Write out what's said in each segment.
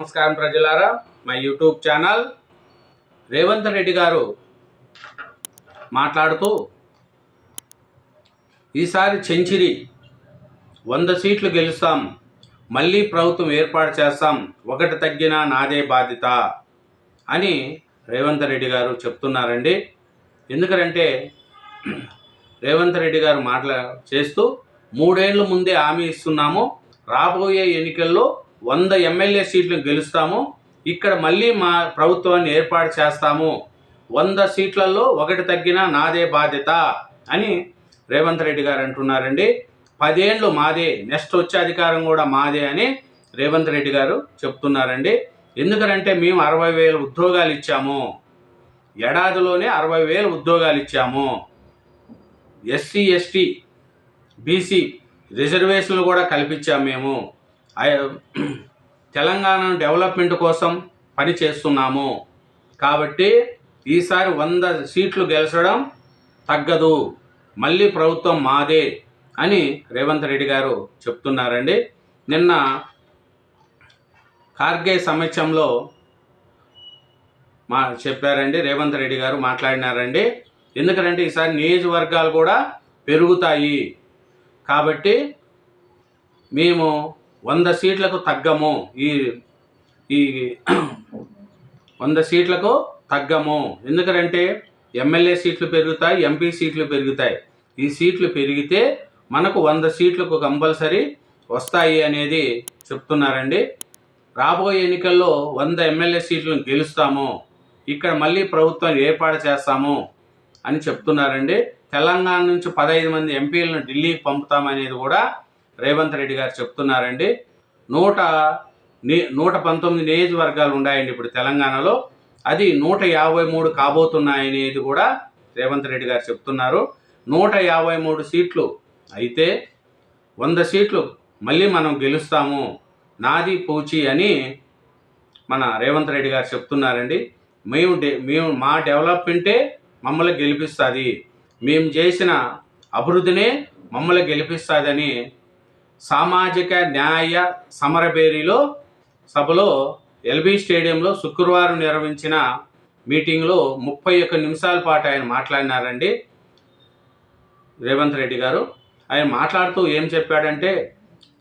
నమస్కారం ప్రజలారా, మా యూట్యూబ్ ఛానల్ రేవంత్ రెడ్డి గారు మాట్లాడుతూ ఈసారి సెంచరీ 100 సీట్లు గెలుస్తాం, మళ్ళీ ప్రభుత్వం ఏర్పాటు చేస్తాం, ఒకటి తగ్గినా నాదే బాధ్యత అని రేవంత్ రెడ్డి గారు చెప్తున్నారండి. ఎందుకంటే రేవంత్ రెడ్డి గారు చేస్తూ 3 ఏళ్ల ముందే హామీ ఇస్తున్నాము, రాబోయే ఎన్నికల్లో 100 ఎమ్మెల్యే సీట్లు గెలుస్తాము, ఇక్కడ మళ్ళీ మా ప్రభుత్వాన్ని ఏర్పాటు చేస్తాము, 100 సీట్లలో ఒకటి తగ్గినా నాదే బాధ్యత అని రేవంత్ రెడ్డి గారు అంటున్నారండి. 10 ఏళ్ళు మాదే, నెక్స్ట్ వచ్చే అధికారం కూడా మాదే అని రేవంత్ రెడ్డి గారు చెప్తున్నారండి. ఎందుకంటే మేము 60,000 ఉద్యోగాలు ఇచ్చాము, ఏడాదిలోనే 60,000 ఉద్యోగాలు ఇచ్చాము, ఎస్సీ ఎస్టీ బీసీ రిజర్వేషన్లు కూడా కల్పించాము. మేము తెలంగాణ డెవలప్మెంట్ కోసం పని చేస్తున్నాము. కాబట్టి ఈసారి 100 సీట్లు గెలిచడం తగ్గదు, మళ్ళీ ప్రభుత్వం మాదే అని రేవంత్ రెడ్డి గారు చెప్తున్నారండి. నిన్న ఖార్గే సమక్షంలో చెప్పారండి, రేవంత్ రెడ్డి గారు మాట్లాడినారండి. ఎందుకంటే ఈసారి నియోజకవర్గాలు కూడా పెరుగుతాయి, కాబట్టి మేము 100 సీట్లకు తగ్గము, ఈ 100 సీట్లకు తగ్గము. ఎందుకంటే ఎమ్మెల్యే సీట్లు పెరుగుతాయి, ఎంపీ సీట్లు పెరుగుతాయి. ఈ సీట్లు పెరిగితే మనకు 100 సీట్లకు కంపల్సరీ వస్తాయి అనేది చెప్తున్నారండి. రాబోయే ఎన్నికల్లో 100 ఎమ్మెల్యే సీట్లను గెలుస్తాము, ఇక్కడ మళ్ళీ ప్రభుత్వాన్ని ఏర్పాటు చేస్తాము అని చెప్తున్నారండి. తెలంగాణ నుంచి 15 మంది ఎంపీలను ఢిల్లీకి పంపుతామనేది కూడా రేవంత్ రెడ్డి గారు చెప్తున్నారండి. 119 నియోజకవర్గాలు ఉన్నాయండి ఇప్పుడు తెలంగాణలో, అది 153 కాబోతున్నాయనేది కూడా రేవంత్ రెడ్డి గారు చెప్తున్నారు. 153 సీట్లు అయితే 100 సీట్లు మళ్ళీ మనం గెలుస్తాము, నాది పూచి అని మన రేవంత్ రెడ్డి గారు చెప్తున్నారండి. మేము మా డెవలప్మెంటే మమ్మల్ని గెలిపిస్తుంది, మేము చేసిన అభివృద్ధినే మమ్మల్ని గెలిపిస్తుందని సామాజిక న్యాయ సమరభేరిలో సభలో ఎల్బీ స్టేడియంలో శుక్రవారం నిర్వహించిన మీటింగ్లో 31 నిమిషాల పాటు ఆయన మాట్లాడినారండి. రేవంత్ రెడ్డి గారు ఆయన మాట్లాడుతూ ఏం చెప్పాడంటే,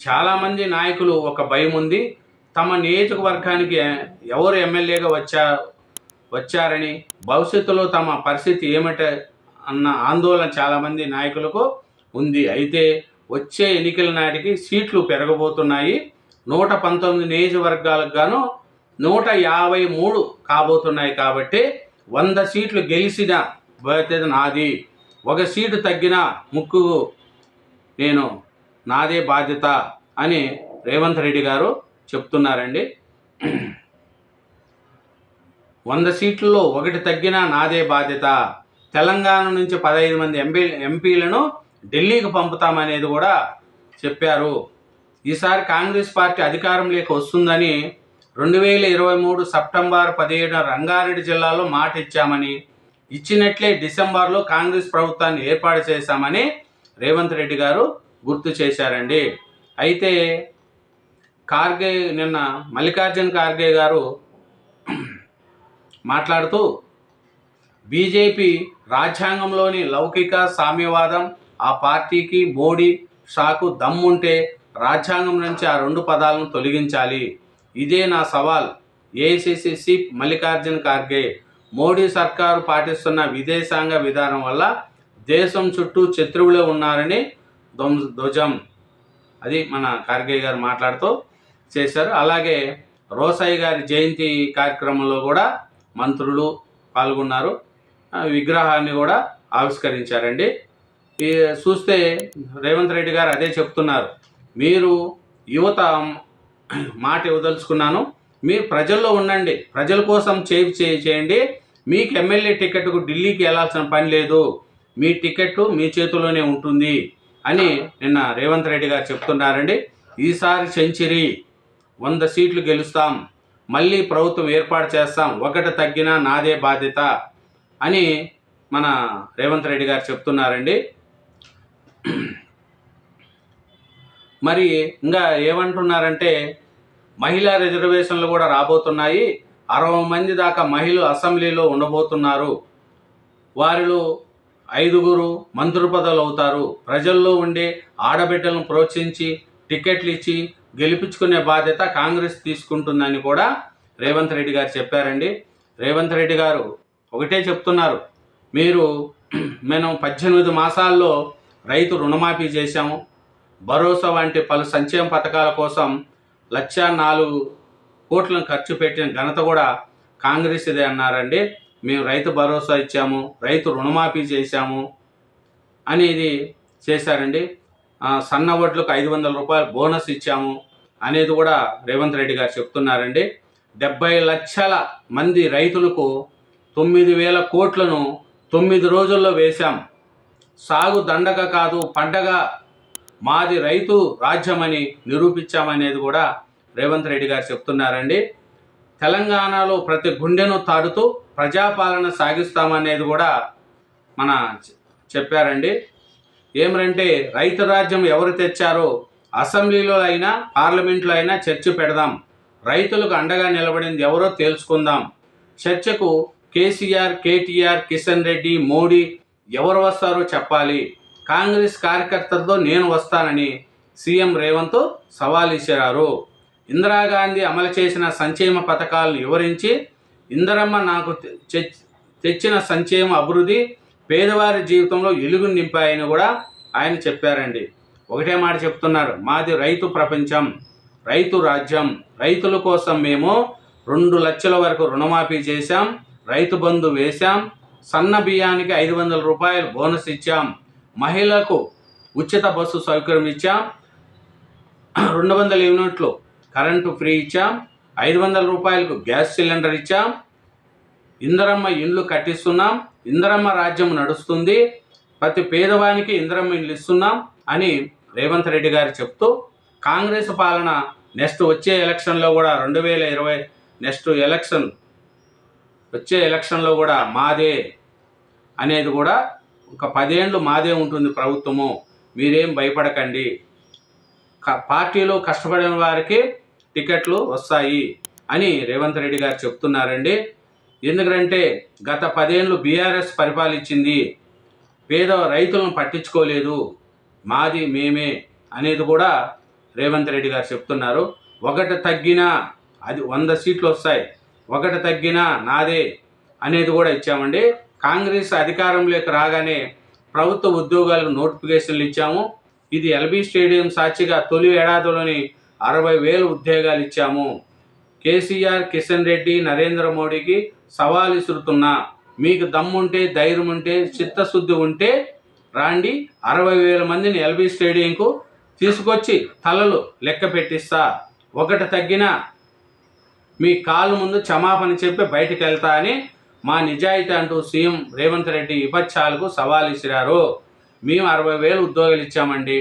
చాలామంది నాయకులు ఒక భయం ఉంది, తమ నియోజకవర్గానికి ఎవరు ఎమ్మెల్యేగా వచ్చారని, భవిష్యత్తులో తమ పరిస్థితి ఏమిట అన్న ఆందోళన చాలామంది నాయకులకు ఉంది. అయితే వచ్చే ఎన్నికల నాటికి సీట్లు పెరగబోతున్నాయి, 119 నియోజకవర్గాలకు గాను 153 కాబోతున్నాయి. కాబట్టి 100 సీట్లు గెలిచిన బాధ్యత నాది, ఒక సీటు తగ్గిన ముక్కు నేను నాదే బాధ్యత అని రేవంత్ రెడ్డి గారు చెప్తున్నారండి. 100 సీట్లలో ఒకటి తగ్గినా నాదే బాధ్యత, తెలంగాణ నుంచి 15 మంది ఎంపీలను ఢిల్లీకి పంపుతామనేది కూడా చెప్పారు. ఈసారి కాంగ్రెస్ పార్టీ అధికారంలోకి వస్తుందని 2023 సెప్టెంబర్ 17 రంగారెడ్డి జిల్లాలో మాట ఇచ్చామని, ఇచ్చినట్లే డిసెంబర్లో కాంగ్రెస్ ప్రభుత్వాన్ని ఏర్పాటు చేశామని రేవంత్ రెడ్డి గారు గుర్తు చేశారండి. అయితే నిన్న మల్లికార్జున ఖార్గే గారు మాట్లాడుతూ బీజేపీ రాజ్యాంగంలోని లౌకిక సామ్యవాదం, ఆ పార్టీకి మోడీ షాకు దమ్ముంటే రాజ్యాంగం నుంచి ఆ 2 పదాలను తొలగించాలి, ఇదే నా సవాల్. ఏఐసిసి చీఫ్ మల్లికార్జున ఖార్గే, మోడీ సర్కారు పాటిస్తున్న విదేశాంగ విధానం వల్ల దేశం చుట్టూ శత్రువులే ఉన్నారని ధ్వజం, అది మన ఖార్గే గారు మాట్లాడుతూ చేశారు. అలాగే రోసయ్య గారి జయంతి కార్యక్రమంలో కూడా మంత్రులు పాల్గొన్నారు, విగ్రహాన్ని కూడా ఆవిష్కరించారండి. చూస్తే రేవంత్ రెడ్డి గారు అదే చెప్తున్నారు, మీరు యువత మాట ఇవ్వదలుచుకున్నాను, మీరు ప్రజల్లో ఉండండి, ప్రజల కోసం చేయండి, మీకు ఎమ్మెల్యే టికెట్కు ఢిల్లీకి వెళ్ళాల్సిన పని లేదు, మీ టికెట్ మీ చేతిలోనే ఉంటుంది అని నిన్న రేవంత్ రెడ్డి గారు చెప్తున్నారండి. ఈసారి సెంచరీ 100 సీట్లు గెలుస్తాం, మళ్ళీ ప్రభుత్వం ఏర్పాటు చేస్తాం, ఒకటి తగ్గినా నాదే బాధ్యత అని మన రేవంత్ రెడ్డి గారు చెప్తున్నారండి. మరి ఇంకా ఏమంటున్నారంటే, మహిళా రిజర్వేషన్లు కూడా రాబోతున్నాయి. 60 మంది దాకా మహిళలు అసెంబ్లీలో ఉండబోతున్నారు. వారిలో 5 మంత్రి పదవులు అవుతారు. ప్రజల్లో ఉండే ఆడబిడ్డలను ప్రోత్సహించి టికెట్లు ఇచ్చి గెలిపించుకునే బాధ్యత కాంగ్రెస్ తీసుకుంటుందని కూడా రేవంత్ రెడ్డి గారు చెప్పారండి. రేవంత్ రెడ్డి గారు ఒకటే చెప్తున్నారు, మేము 18 మాసాల్లో రైతు రుణమాఫీ చేశాము, భరోసా వంటి పలు సంక్షేమ పథకాల కోసం 1,04 కోట్లను ఖర్చు పెట్టిన ఘనత కూడా కాంగ్రెస్ ఇదే అన్నారండి. మేము రైతు భరోసా ఇచ్చాము, రైతు రుణమాఫీ చేశాము అనేది చేశారండి. సన్న వడ్లకు 500 రూపాయలు బోనస్ ఇచ్చాము అనేది కూడా రేవంత్ రెడ్డి గారు చెప్తున్నారండి. 70 లక్షల మంది రైతులకు 9,000 కోట్లను 9 రోజుల్లో వేశాం. సాగు దండగ కాదు పండగ, మాది రైతు రాజ్యమని నిరూపించామనేది కూడా రేవంత్ రెడ్డి గారు చెప్తున్నారండి. తెలంగాణలో ప్రతి గుండెను తాడుతూ ప్రజాపాలన సాగిస్తామనేది కూడా మన చెప్పారండి. ఏమంటే రైతు రాజ్యం ఎవరు తెచ్చారో అసెంబ్లీలో అయినా పార్లమెంట్లో అయినా చర్చ పెడదాం. రైతులకు అండగా నిలబడింది ఎవరో తెలుసుకుందాం. చర్చకు కేసీఆర్, కేటీఆర్, కిషన్ రెడ్డి, మోడీ ఎవరు వస్తారో చెప్పాలి. కాంగ్రెస్ కార్యకర్తలతో నేను వస్తానని సీఎం రేవంత్ సవాల్ ఇచ్చారు. ఇందిరాగాంధీ అమలు చేసిన సంక్షేమ పథకాలను వివరించి, ఇందిరమ్మ నాకు తెచ్చిన సంక్షేమ అభివృద్ధి పేదవారి జీవితంలో వెలుగు నింపాయని కూడా ఆయన చెప్పారండి. ఒకటే మాట చెప్తున్నారు, మాది రైతు ప్రపంచం, రైతు రాజ్యం. రైతుల కోసం మేము 2 లక్షల వరకు రుణమాఫీ చేశాం, రైతు బంధు వేశాం, సన్న బియ్యానికి 500 రూపాయలు బోనస్ ఇచ్చాం, మహిళలకు ఉచిత బస్సు సౌకర్యం ఇచ్చాం, 200 యూనిట్లు కరెంటు ఫ్రీ ఇచ్చాం, 500 రూపాయలకు గ్యాస్ సిలిండర్ ఇచ్చాం, ఇందిరమ్మ ఇండ్లు కట్టిస్తున్నాం, ఇందిరమ్మ రాజ్యం నడుస్తుంది, ప్రతి పేదవానికి ఇందిరమ్మ ఇండ్లు ఇస్తున్నాం అని రేవంత్ రెడ్డి గారు చెప్తూ, కాంగ్రెస్ పాలన నెక్స్ట్ వచ్చే ఎలక్షన్లో కూడా 2020 నెక్స్ట్ ఎలక్షన్ వచ్చే ఎలక్షన్లో కూడా మాదే అనేది కూడా ఒక 10 ఏళ్ళు మాదే ఉంటుంది ప్రభుత్వము, మీరేం భయపడకండి, పార్టీలో కష్టపడిన వారికి టికెట్లు వస్తాయి అని రేవంత్ రెడ్డి గారు చెప్తున్నారండి. ఎందుకంటే గత 10 ఏళ్ళు బీఆర్ఎస్ పరిపాలించింది, పేద రైతులను పట్టించుకోలేదు, మాది మేమే అనేది కూడా రేవంత్ రెడ్డి గారు చెప్తున్నారు. ఒకటి తగ్గినా అది 100 సీట్లు వస్తాయి, ఒకటి తగ్గినా నాదే అనేది కూడా ఇచ్చామండి. కాంగ్రెస్ అధికారంలోకి రాగానే ప్రభుత్వ ఉద్యోగాలకు నోటిఫికేషన్లు ఇచ్చాము. ఇది ఎల్బీ స్టేడియం సాక్షిగా తొలి ఏడాదిలోని 60,000 ఉద్యోగాలు ఇచ్చాము. కేసీఆర్, కిషన్ రెడ్డి, నరేంద్ర మోడీకి సవాల్ విసురుతున్నా, మీకు దమ్ముంటే, ధైర్యం ఉంటే, చిత్తశుద్ధి ఉంటే రాండి, 60,000 మందిని ఎల్బీ స్టేడియంకు తీసుకొచ్చి తలలు లెక్క పెట్టిస్తా, ఒకటి తగ్గినా మీ కాళ్ళ ముందు క్షమాపణ చెప్పి బయటికి వెళ్తా అని మా నిజాయితీ అంటూ సీఎం రేవంత్ రెడ్డి విపక్షాలకు సవాల్ ఇసిరారు. మేము 60,000 ఉద్యోగాలు ఇచ్చామండి,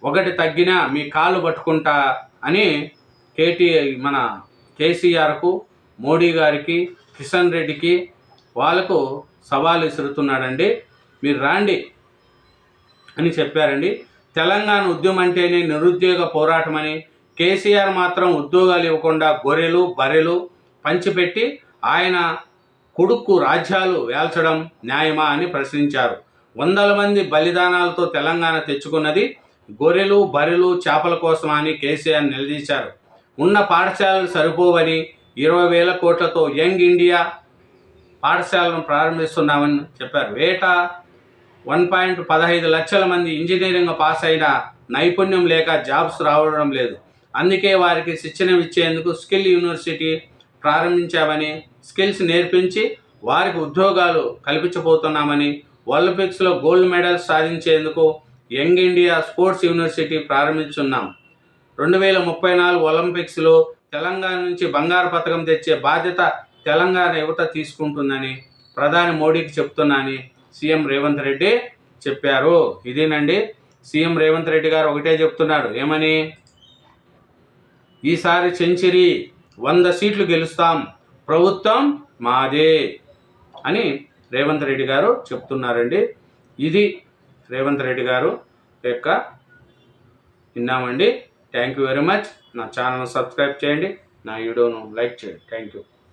ఒకటి తగ్గినా మీ కాళ్ళు పట్టుకుంటా అని మన కేసీఆర్కు, మోడీ గారికి, కిషన్ రెడ్డికి వాళ్ళకు సవాల్ విసురుతున్నాడండి. మీరు రాండి అని చెప్పారండి. తెలంగాణ ఉద్యమం అంటేనే నిరుద్యోగ పోరాటమని, కేసీఆర్ మాత్రం ఉద్యోగాలు ఇవ్వకుండా గొర్రెలు బర్రెలు పంచిపెట్టి ఆయన కొడుకు రాజ్యాలు వేల్చడం న్యాయమా అని ప్రశ్నించారు. 100 మంది బలిదానాలతో తెలంగాణ తెచ్చుకున్నది గొర్రెలు బర్రెలు చేపల కోసం అని కేసీఆర్ నిలదీశారు. ఉన్న పాఠశాలలు సరిపోవని 20,000 కోట్లతో యంగ్ ఇండియా పాఠశాలను ప్రారంభిస్తున్నామని చెప్పారు. ఏటా 1.15 లక్షల మంది ఇంజనీరింగ్ పాస్ అయినా నైపుణ్యం లేక జాబ్స్ రావడం లేదు. అందుకే వారికి శిక్షణ ఇచ్చేందుకు స్కిల్ యూనివర్సిటీ ప్రారంభించామని, స్కిల్స్ నేర్పించి వారికి ఉద్యోగాలు కల్పించబోతున్నామని, ఒలింపిక్స్లో గోల్డ్ మెడల్స్ సాధించేందుకు యంగ్ ఇండియా స్పోర్ట్స్ యూనివర్సిటీ ప్రారంభించున్నాం. 2034 ఒలింపిక్స్లో తెలంగాణ నుంచి బంగారు పతకం తెచ్చే బాధ్యత తెలంగాణ యువత తీసుకుంటుందని ప్రధాని మోడీకి చెప్తున్నానని సీఎం రేవంత్ రెడ్డి చెప్పారు. ఇదేనండి సీఎం రేవంత్ రెడ్డి గారు ఒకటే చెప్తున్నాడు, ఏమని, ఈసారి సెంచరీ 100 సీట్లు గెలుస్తాం, ప్రభుత్వం మాదే అని రేవంత్ రెడ్డి గారు చెప్తున్నారండి. ఇది రేవంత్ రెడ్డి గారు యొక్క విన్నామండి. Thank you very much. నా ఛానల్ సబ్స్క్రైబ్ చేయండి, నా వీడియోను లైక్ చేయండి. Thank you.